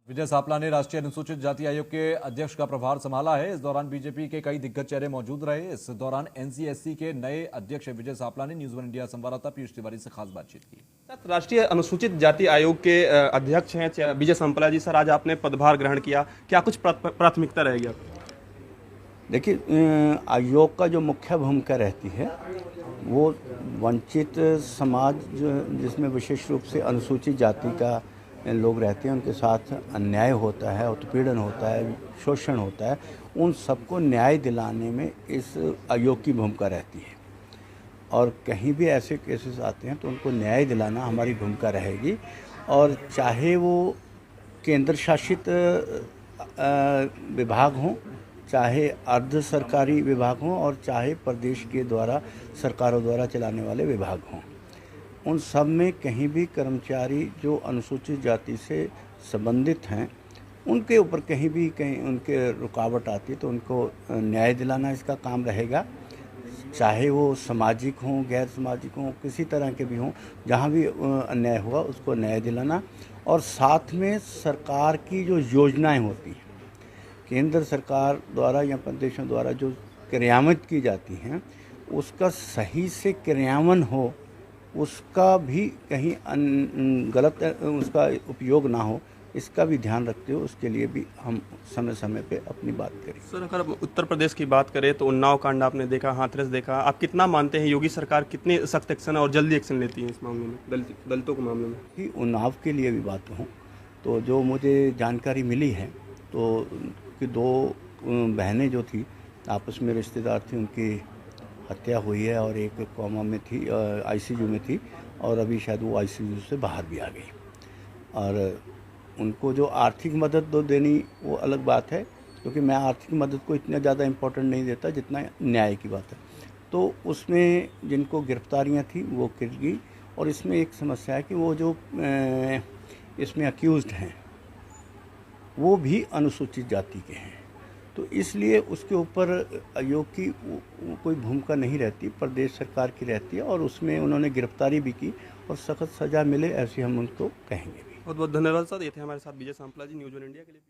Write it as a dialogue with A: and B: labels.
A: विजय सांपला ने राष्ट्रीय अनुसूचित जाति आयोग के अध्यक्ष का प्रभार संभाला है। इस दौरान बीजेपी के कई दिग्गज चेहरे मौजूद रहे। इस दौरान एनसीएससी के नए अध्यक्ष विजय सांपला ने न्यूज वन इंडिया संवाददाता पीयूष तिवारी से खास बातचीत की।
B: राष्ट्रीय अनुसूचित जाति आयोग के अध्यक्ष हैं विजय सांपला जी। सर, आज आपने पदभार ग्रहण किया, क्या कुछ प्राथमिकता रहेगी आपकी?
C: देखिए, आयोग का जो मुख्य भूमिका रहती है वो वंचित समाज जिसमें विशेष रूप से अनुसूचित जाति का लोग रहते हैं, उनके साथ अन्याय होता है, उत्पीड़न होता है, शोषण होता है, उन सबको न्याय दिलाने में इस आयोग की भूमिका रहती है। और कहीं भी ऐसे केसेस आते हैं तो उनको न्याय दिलाना हमारी भूमिका रहेगी। और चाहे वो केंद्र शासित विभाग हों, चाहे अर्ध सरकारी विभाग हों, और चाहे प्रदेश के द्वारा सरकारों द्वारा चलाने वाले विभाग हों, उन सब में कहीं भी कर्मचारी जो अनुसूचित जाति से संबंधित हैं उनके ऊपर कहीं उनके रुकावट आती है तो उनको न्याय दिलाना इसका काम रहेगा। चाहे वो सामाजिक हों, गैर सामाजिक हों, किसी तरह के भी हों, जहाँ भी अन्याय हुआ उसको न्याय दिलाना। और साथ में सरकार की जो योजनाएं होती हैं, केंद्र सरकार द्वारा या प्रदेशों द्वारा जो क्रियान्वित की जाती हैं, उसका सही से क्रियान्वयन हो, उसका भी कहीं गलत उसका उपयोग ना हो, इसका भी ध्यान रखते हुए उसके लिए भी हम समय समय पे अपनी बात करें।
B: सर, अगर उत्तर प्रदेश की बात करें तो उन्नाव कांड आपने देखा, हाथरस देखा, आप कितना मानते हैं योगी सरकार कितनी सख्त एक्शन और जल्दी एक्शन लेती है इस मामले में, दलितों के मामले में?
C: कि उन्नाव के लिए भी बात कहूँ तो जो मुझे जानकारी मिली है तो कि दो बहनें जो थी आपस में रिश्तेदार थी, उनकी हत्या हुई है और एक कोमा में थी, आईसीयू में थी, और अभी शायद वो आईसीयू से बाहर भी आ गई। और उनको जो आर्थिक मदद दो देनी वो अलग बात है, क्योंकि मैं आर्थिक मदद को इतना ज़्यादा इम्पोर्टेंट नहीं देता जितना न्याय की बात है। तो उसमें जिनको गिरफ्तारियां थी वो गिर गई। और इसमें एक समस्या है कि वो जो इसमें अक्यूज़्ड हैं वो भी अनुसूचित जाति के हैं, तो इसलिए उसके ऊपर आयोग की कोई भूमिका नहीं रहती, प्रदेश सरकार की रहती है। और उसमें उन्होंने गिरफ्तारी भी की और सख्त सज़ा मिले ऐसे हम उनको कहेंगे भी।
B: बहुत बहुत धन्यवाद सर। ये थे हमारे साथ विजय सांपला जी, न्यूज़ वन इंडिया के लिए।